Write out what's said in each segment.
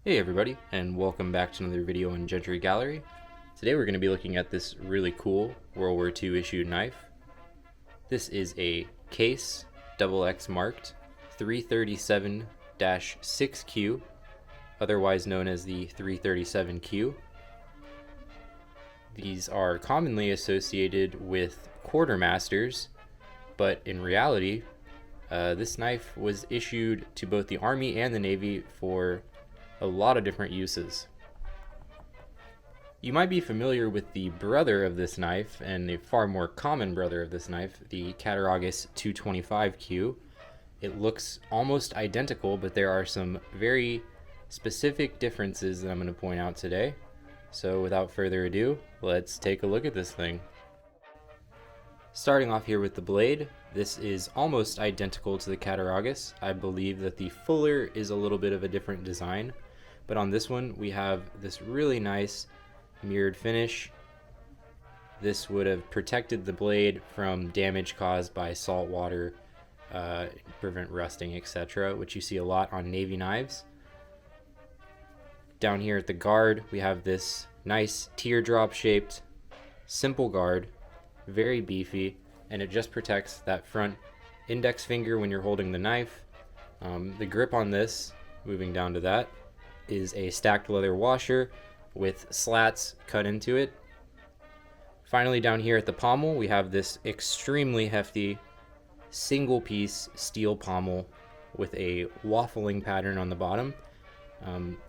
Hey everybody, and welcome back to another video in Gentry Gallery. Today we're going to be looking at this really cool World War II issued knife. This is a Case XX marked 337-6Q, otherwise known as the 337Q. These are commonly associated with quartermasters, but in reality, this knife was issued to both the Army and the Navy for a lot of different uses. You might be familiar with the brother of this knife, and a far more common brother of this knife, the WW2 225Q. It looks almost identical, but there are some very specific differences that I'm going to point out today. So without further ado, let's take a look at this thing. Starting off here with the blade, this is almost identical to the Cattaraugus. I believe that the fuller is a little bit of a different design, but on this one we have this really nice mirrored finish. This would have protected the blade from damage caused by salt water, prevent rusting, etc., which you see a lot on Navy knives. Down here at the guard, we have this nice teardrop shaped simple guard, very beefy, and it just protects that front index finger when you're holding the knife. The grip on this, moving down to that, is a stacked leather washer with slats cut into it. Finally, down here at the pommel, we have this extremely hefty single piece steel pommel with a waffling pattern on the bottom.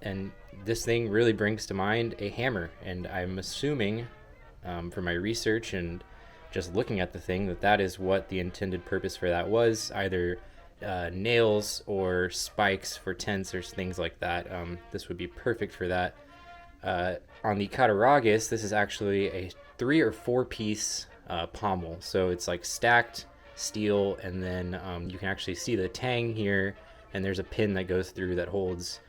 And this thing really brings to mind a hammer, and I'm assuming from my research and just looking at the thing that is what the intended purpose for that was, either nails or spikes for tents or things like that. This would be perfect for that. On the Cattaraugus, this is actually a 3 or 4 piece pommel, so it's like stacked steel, and then you can actually see the tang here, and there's a pin that goes through that holds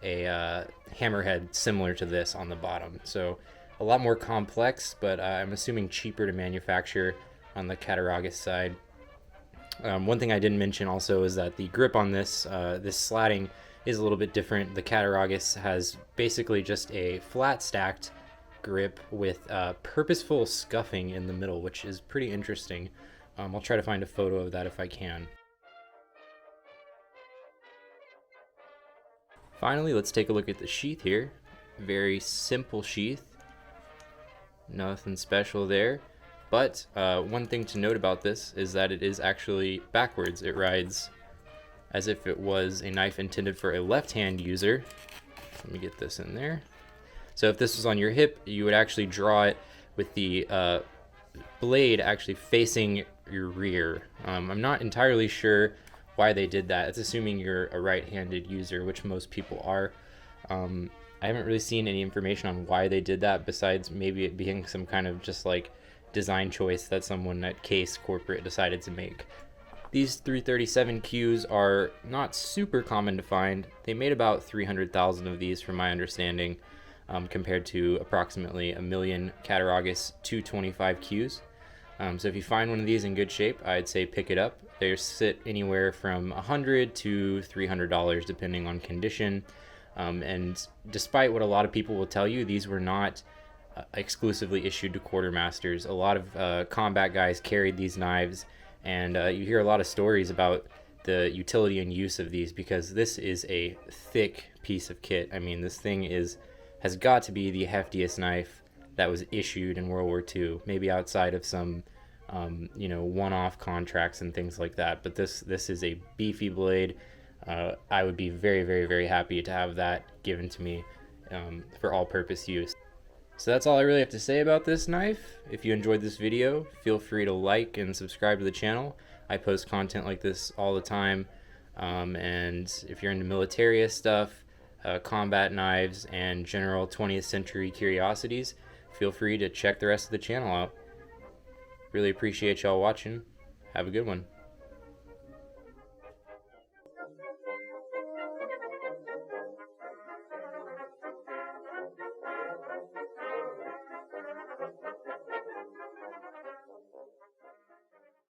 a hammerhead similar to this on the bottom. So a lot more complex, but I'm assuming cheaper to manufacture on the Cattaraugus side. One thing I didn't mention also is that the grip on this slatting is a little bit different. The Cattaraugus has basically just a flat stacked grip with purposeful scuffing in the middle, which is pretty interesting. I'll try to find a photo of that if I can. Finally, let's take a look at the sheath here. Very simple sheath. Nothing special there. But one thing to note about this is that it is actually backwards. It rides as if it was a knife intended for a left-hand user. Let me get this in there. So if this was on your hip, you would actually draw it with the blade actually facing your rear. I'm not entirely sure why they did that. It's assuming you're a right-handed user, which most people are. I haven't really seen any information on why they did that, besides maybe it being some kind of just like design choice that someone at Case Corporate decided to make. These 337Qs are not super common to find. They made about 300,000 of these from my understanding, compared to approximately 1 million Cattaraugus 225Qs. So if you find one of these in good shape, I'd say pick it up. They sit anywhere from $100 to $300 depending on condition. And despite what a lot of people will tell you, these were not exclusively issued to quartermasters. A lot of combat guys carried these knives, and you hear a lot of stories about the utility and use of these, because this is a thick piece of kit. I mean, this thing has got to be the heftiest knife that was issued in World War II, maybe outside of some one-off contracts and things like that. But this is a beefy blade. I would be very, very, very happy to have that given to me for all-purpose use. So that's all I really have to say about this knife. If you enjoyed this video, feel free to like and subscribe to the channel. I post content like this all the time. And if you're into military stuff, combat knives, and general 20th century curiosities, feel free to check the rest of the channel out. Really appreciate y'all watching. Have a good one.